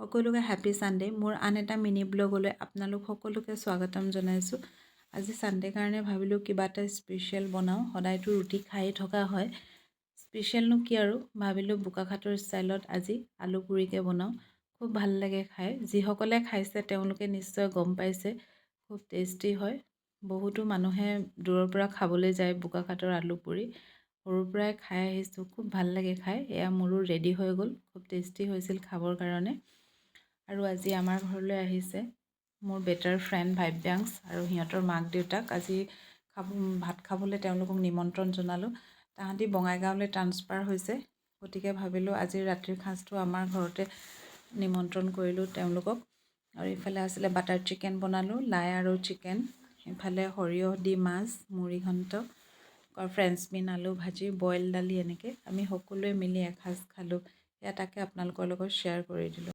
সকলোকে happy Sunday. মোৰ আন এটা মিনি ব্লগলৈ আপোনালোক সকলোকে স্বাগতম জনাইছোঁ। আজি সানডে কাৰণে ভাবিলোঁ কিবা এটা স্পেচিয়েল বনাওঁ। সদায়তো ৰুটি খাই থকা হয়, স্পেচিয়েলনো কি আৰু ভাবিলোঁ বোকাখাটৰ ষ্টাইলত আজি আলু পুৰিকে বনাওঁ। খুব ভাল লাগে খাই, যিসকলে খাইছে তেওঁলোকে নিশ্চয় গম পাইছে খুব টেষ্টি হয়। বহুতো মানুহে দূৰৰ পৰা খাবলৈ যায় বোকাখাটৰ আলু পুৰি। সৰুৰ পৰাই খাই আহিছোঁ, খুব ভাল লাগে খাই। এয়া মোৰো ৰেডি হৈ গ'ল, খুব টেষ্টি হৈছিল খাবৰ কাৰণে। আৰু আজি আমাৰ ঘৰলৈ আহিছে মোৰ বেটাৰ ফ্ৰেণ্ড ভাব্যাংশ আৰু সিহঁতৰ মাক দেউতাক। আজি ভাত খাবলৈ তেওঁলোকক নিমন্ত্ৰণ জনালোঁ। তাহাঁতি বঙাইগাঁৱলৈ ট্ৰান্সফাৰ হৈছে, গতিকে ভাবিলোঁ আজিৰ ৰাতিৰ সাঁজটো আমাৰ ঘৰতে নিমন্ত্ৰণ কৰিলোঁ তেওঁলোকক। আৰু ইফালে আছিলে বাটাৰ চিকেন বনালোঁ, লাই আৰু চিকেন। ইফালে সৰিয়হ দি মাছ, মুড়ি ঘণ্ট, ফ্ৰেঞ্চ বিন আলু ভাজি, বইল দালি, এনেকৈ আমি সকলোৱে মিলি এসাঁজ খালোঁ। এয়া তাকে আপোনালোকৰ লগত শ্বেয়াৰ কৰি দিলোঁ।